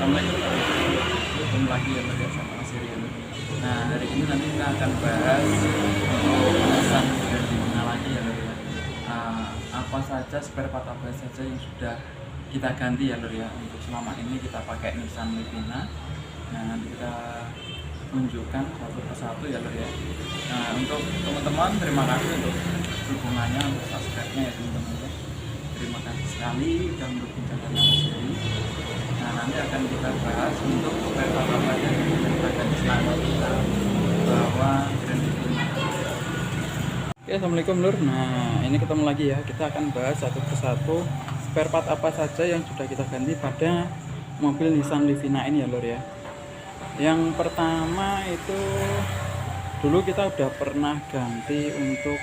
Assalamualaikum warahmatullahi wabarakatuh. Ketemu lagi ya Lur ya sama Mas Irian. Nah hari ini nanti kita akan bahas untuk pemesan Grand Livina lagi ya Lur ya. Apa saja spare part apa saja yang sudah kita ganti ya Lur ya. Untuk selama ini kita pakai Nissan Livina. Nah nanti kita tunjukkan satu persatu ya Lur ya. Nah untuk teman-teman terima kasih untuk dukungannya, untuk subscribe-nya ya teman-teman ya. Terima kasih sekali sudah mendukung channelnya Mas Iri. Nah nanti akan kita bahas untuk spare part apa saja yang kita ganti selama kita bawa Grand Livina. Oke, assalamualaikum Lur. Nah ini ketemu lagi ya, kita akan bahas satu persatu spare part apa saja yang sudah kita ganti pada mobil Nissan Livina ini ya Lur ya. Yang pertama itu dulu kita udah pernah ganti untuk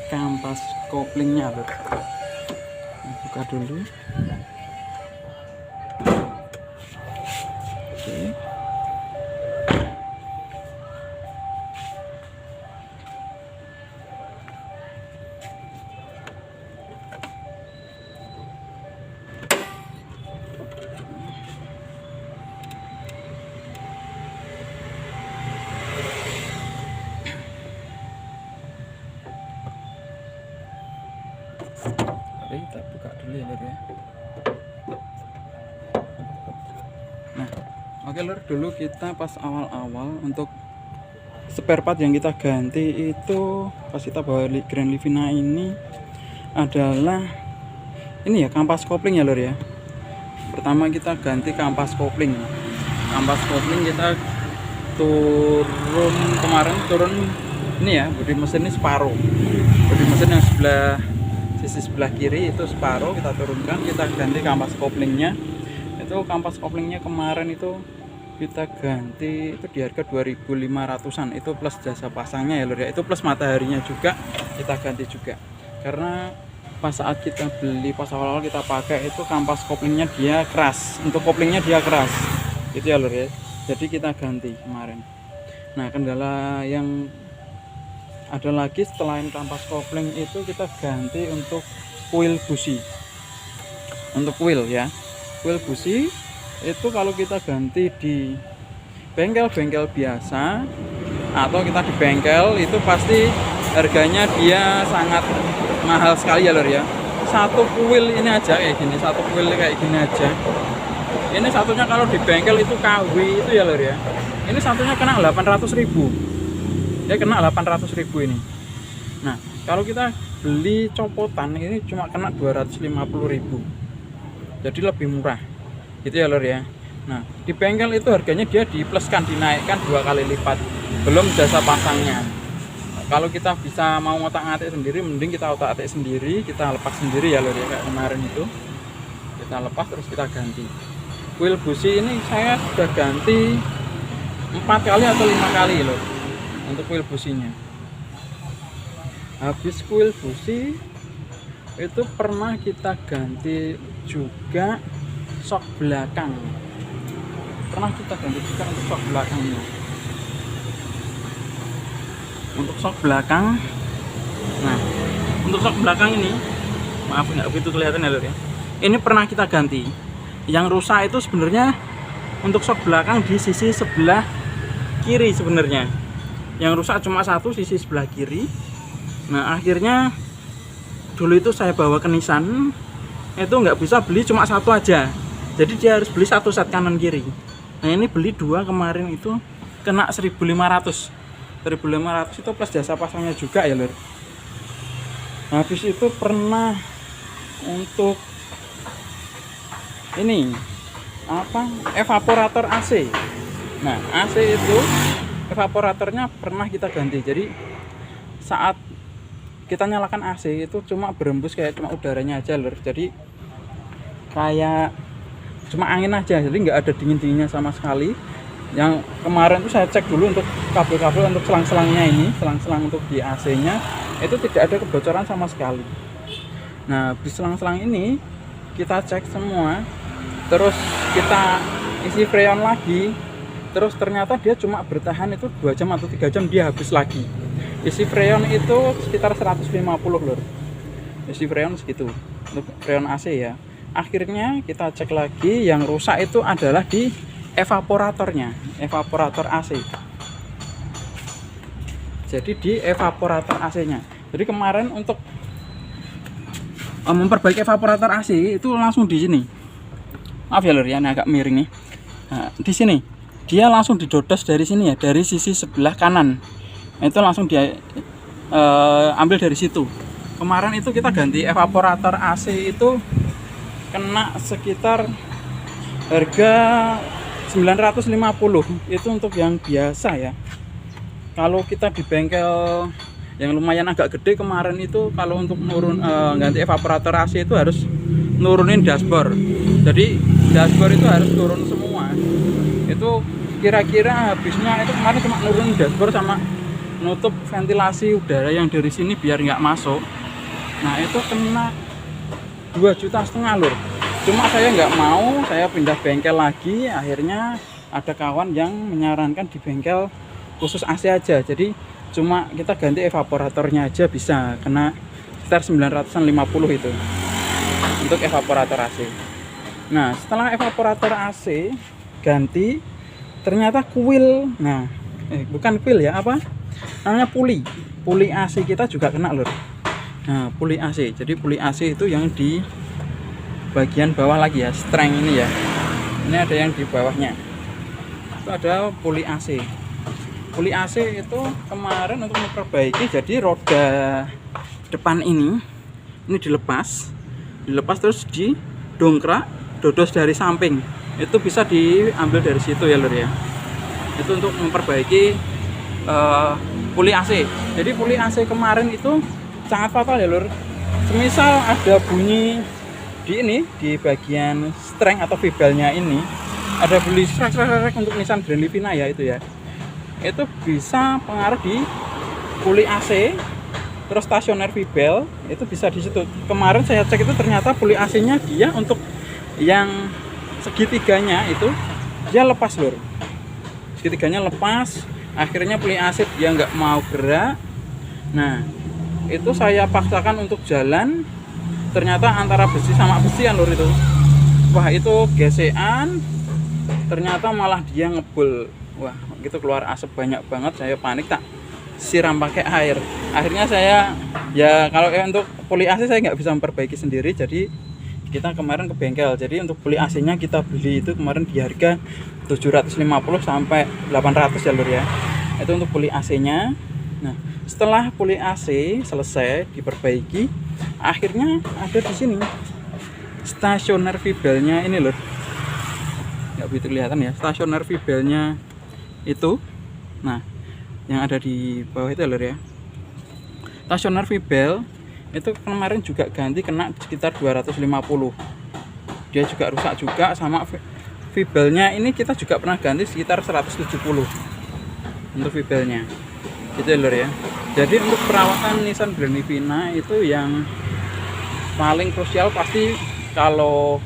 kampas koplingnya Lur. Nah, buka dulu. Oke. Oke, kita buka dulu ya Lur ya. Nah, oke Lur, dulu kita pas awal-awal untuk spare part yang kita ganti itu pas kita bawa Grand Livina ini adalah ini ya, kampas kopling ya Lur ya. Pertama kita ganti kampas kopling. Kampas kopling kita turun ini ya, bodi mesin ini separuh. Bodi mesin yang sisi sebelah kiri itu separuh kita turunkan, kita ganti kampas koplingnya. Itu kampas koplingnya kemarin itu kita ganti itu di harga 2.500-an, itu plus jasa pasangnya ya Lur ya. Itu plus mataharinya juga kita ganti juga, karena pas saat kita beli, pas awal-awal kita pakai itu kampas koplingnya dia keras, untuk koplingnya dia keras itu ya Lur ya. Jadi kita ganti kemarin. Nah kendala yang ada lagi selain kampas kopling itu kita ganti untuk kuil busi. Untuk kuil ya, kuil busi itu kalau kita ganti di bengkel-bengkel biasa atau kita di bengkel itu pasti harganya dia sangat mahal sekali ya Lur ya. Satu kuil ini aja kayak gini, satu kuil kayak gini aja. Ini satunya kalau di bengkel itu KW itu ya Lur ya. Ini satunya kena 800.000. Ya kena 800.000 ini. Nah kalau kita beli copotan ini cuma kena 250.000, jadi lebih murah gitu ya Lur ya. Nah di bengkel itu harganya dia dipluskan, dinaikkan 2 kali lipat, belum jasa pasangnya. Nah, kalau kita bisa mau ngotak-ngatik sendiri, mending kita otak-atik sendiri, kita lepas sendiri ya Lur ya, kayak kemarin itu kita lepas terus kita ganti. Kuil busi ini saya sudah ganti 4 kali atau 5 kali loh untuk kuil businya. Habis kuil busi itu pernah kita ganti juga sok belakang. Pernah kita ganti juga untuk sok belakangnya. Untuk sok belakang, nah untuk sok belakang ini, maaf nggak begitu kelihatan ya Lur ya. Ini pernah kita ganti. Yang rusak itu sebenarnya untuk sok belakang di sisi sebelah kiri sebenarnya. Yang rusak cuma satu, sisi sebelah kiri. Nah akhirnya dulu itu saya bawa ke Nissan, itu nggak bisa beli cuma satu aja, jadi dia harus beli satu set kanan kiri. Nah ini beli dua kemarin itu kena 1.500 itu plus jasa pasangnya juga ya Lur. Habis itu pernah untuk ini apa, evaporator AC. Nah AC itu evaporatornya pernah kita ganti. Jadi saat kita nyalakan AC itu cuma berembus kayak cuma udaranya aja Lur. Jadi kayak cuma angin aja, jadi nggak ada dingin-dinginnya sama sekali. Yang kemarin tuh saya cek dulu untuk kabel-kabel untuk selang-selangnya ini, selang-selang untuk di AC-nya itu tidak ada kebocoran sama sekali. Nah di selang-selang ini kita cek semua, terus kita isi freon lagi, terus ternyata dia cuma bertahan itu 2 jam atau 3 jam dia habis lagi. Isi freon itu sekitar 150 Lur. Isi freon segitu untuk freon AC ya. Akhirnya kita cek lagi, yang rusak itu adalah di evaporatornya, evaporator AC. Jadi di evaporator AC-nya. Jadi kemarin untuk memperbaiki evaporator AC itu langsung di sini. Maaf ya lur ya, ini agak miring nih. Nah, di sini dia langsung didodos dari sini ya, dari sisi sebelah kanan. Itu langsung dia ambil dari situ. Kemarin itu kita ganti evaporator AC itu kena sekitar harga 950. Itu untuk yang biasa ya. Kalau kita di bengkel yang lumayan agak gede kemarin itu, kalau untuk ganti evaporator AC itu harus nurunin dashboard. Jadi dashboard itu harus turun semua. Itu kira-kira habisnya itu kemarin cuma nurunin dashboard sama nutup ventilasi udara yang dari sini biar nggak masuk. Nah itu kena 2,5 juta lur. Cuma saya nggak mau, saya pindah bengkel lagi. Akhirnya ada kawan yang menyarankan di bengkel khusus AC aja. Jadi cuma kita ganti evaporatornya aja bisa kena sekitar 950 itu untuk evaporator AC. Nah setelah evaporator AC ganti, ternyata kuil, nah bukan kuil ya, apa namanya, puli AC kita juga kena lur. Nah puli AC, jadi puli AC itu yang di bagian bawah lagi ya, streng ini ya, ini ada yang di bawahnya itu ada puli AC. Puli AC itu kemarin untuk memperbaiki, jadi roda depan ini dilepas terus didongkrak, dodos dari samping, itu bisa diambil dari situ ya lur ya. Itu untuk memperbaiki puli AC. Jadi puli AC kemarin itu sangat fatal ya lur. Semisal ada bunyi di bagian streng atau vibelnya ini ada bunyi srek untuk Nissan Grand Livina ya, itu ya, itu bisa pengaruh di puli AC. Terus stasioner vibel itu bisa di situ. Kemarin saya cek itu ternyata puli AC nya dia untuk yang segitiganya itu dia lepas lur, segitiganya lepas. Akhirnya puli AC dia nggak mau gerak. Nah itu saya paksakan untuk jalan, ternyata antara besi sama besi lur itu, wah itu gesekan, ternyata malah dia ngebul. Wah gitu keluar asap banyak banget. Saya panik, tak siram pakai air. Akhirnya saya ya, kalau untuk puli AC saya nggak bisa memperbaiki sendiri, jadi kita kemarin ke bengkel. Jadi untuk puli AC nya kita beli itu kemarin di harga 750 sampai 800 ya lur ya. Itu untuk puli AC nya. Nah setelah puli AC selesai diperbaiki, akhirnya ada di sini stasioner vibelnya ini lur, nggak begitu kelihatan ya, stasioner vibelnya itu. Nah yang ada di bawah itu lur ya, stasioner vibel itu kemarin juga ganti kena sekitar 250. Dia juga rusak juga, sama vibelnya ini kita juga pernah ganti sekitar 170 untuk vibelnya itu lur ya. Jadi untuk perawatan Nissan Grand Livina itu yang paling krusial pasti kalau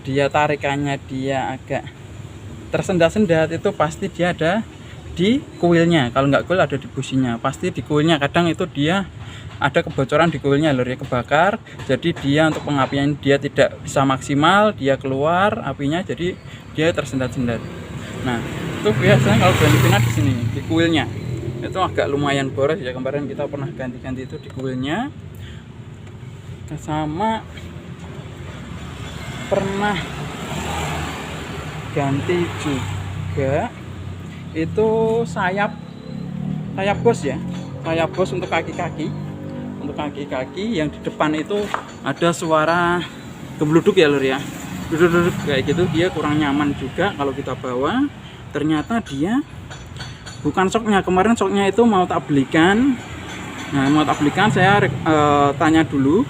dia tarikannya dia agak tersendat-sendat, itu pasti dia ada di kuilnya. Kalau nggak kuil ada di businya, pasti di kuilnya. Kadang itu dia ada kebocoran di kuilnya lur ya, kebakar. Jadi dia untuk pengapian dia tidak bisa maksimal, dia keluar apinya, jadi dia tersendat-sendat. Nah itu biasanya kalau Grand Livina di sini di kuilnya itu agak lumayan boros ya. Kemarin kita pernah ganti-ganti itu di kuilnya, sama pernah ganti juga itu sayap bos ya, sayap bos untuk kaki-kaki. Untuk kaki-kaki yang di depan itu ada suara gebluduk ya lur ya, duduk kayak gitu, dia kurang nyaman juga kalau kita bawa. Ternyata dia bukan soknya. Kemarin soknya itu mau tak belikan. Nah mau tak belikan, saya tanya dulu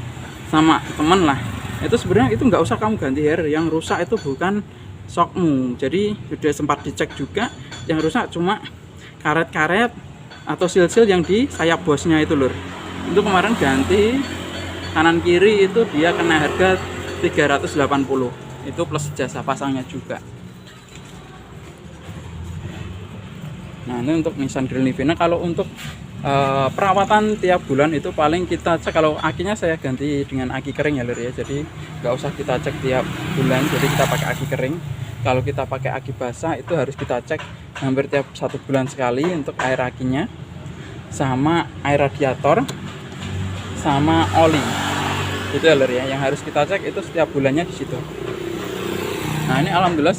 sama temen lah, itu sebenarnya itu nggak usah kamu ganti air, yang rusak itu bukan sokmu. Jadi sudah sempat dicek juga, yang rusak cuma karet-karet atau sil-sil yang di sayap bosnya itu lur. Itu kemarin ganti kanan kiri itu dia kena harga 380, itu plus jasa pasangnya juga. Nah ini untuk Nissan Grand Livina. Kalau untuk perawatan tiap bulan itu paling kita cek. Kalau akinya saya ganti dengan aki kering ya lur ya, jadi nggak usah kita cek tiap bulan, jadi kita pakai aki kering. Kalau kita pakai aki basah itu harus kita cek hampir tiap 1 bulan sekali untuk air akinya, sama air radiator, sama oli. Itu ya lur ya, yang harus kita cek itu setiap bulannya di situ. Nah ini alhamdulillah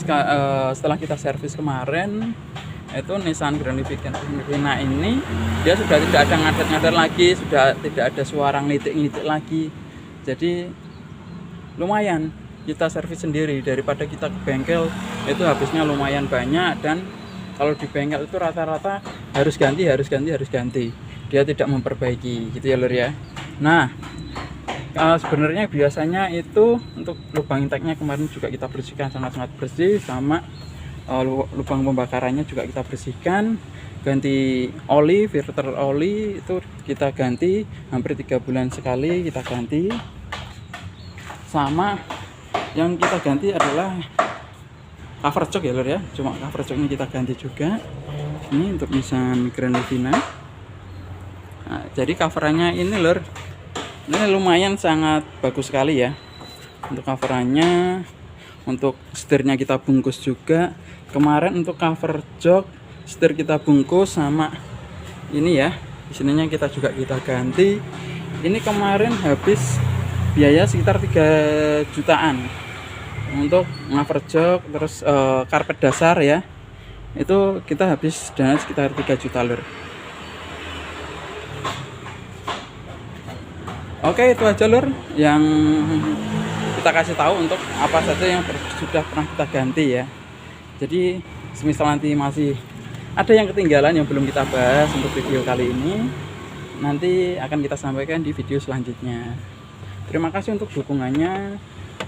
setelah kita servis kemarin itu Nissan Grand Livina ini dia sudah tidak ada ngadet-ngadet lagi, sudah tidak ada suara ngelitik-ngelitik lagi. Jadi lumayan kita servis sendiri daripada kita ke bengkel, itu habisnya lumayan banyak. Dan kalau di bengkel itu rata-rata harus ganti. Dia tidak memperbaiki gitu ya lur ya. Nah sebenarnya biasanya itu untuk lubang inteknya kemarin juga kita bersihkan sangat-sangat bersih, sama lubang pembakarannya juga kita bersihkan, ganti oli, filter oli itu kita ganti hampir 3 bulan sekali kita ganti. Sama yang kita ganti adalah cover jok ya lur ya, cuma cover joknya kita ganti juga. Ini untuk Nissan Grand Livina. Nah, jadi coverannya ini lur, ini lumayan sangat bagus sekali ya untuk coverannya. Untuk setirnya kita bungkus juga kemarin, untuk cover jok setir kita bungkus, sama ini ya di sininya kita juga ganti. Ini kemarin habis biaya sekitar 3 jutaan untuk cover jok, terus karpet dasar ya, itu kita habis dana sekitar 3 juta lur. Oke, itu aja lur yang kita kasih tahu untuk apa saja yang sudah pernah kita ganti ya. Jadi semisal nanti masih ada yang ketinggalan yang belum kita bahas untuk video kali ini, nanti akan kita sampaikan di video selanjutnya. Terima kasih untuk dukungannya,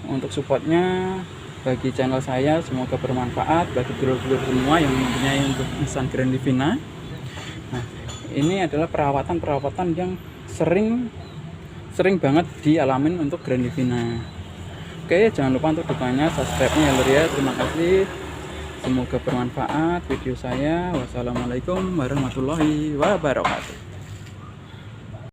untuk supportnya bagi channel saya. Semoga bermanfaat bagi dulur-dulur semua yang mempunyai untuk Nissan Grand Livina. Nah, ini adalah perawatan yang sering banget dialamin untuk Grand Livina. Oke, jangan lupa untuk dukungannya, subscribe-nya ya lur ya. Terima kasih. Semoga bermanfaat video saya. Wassalamualaikum warahmatullahi wabarakatuh.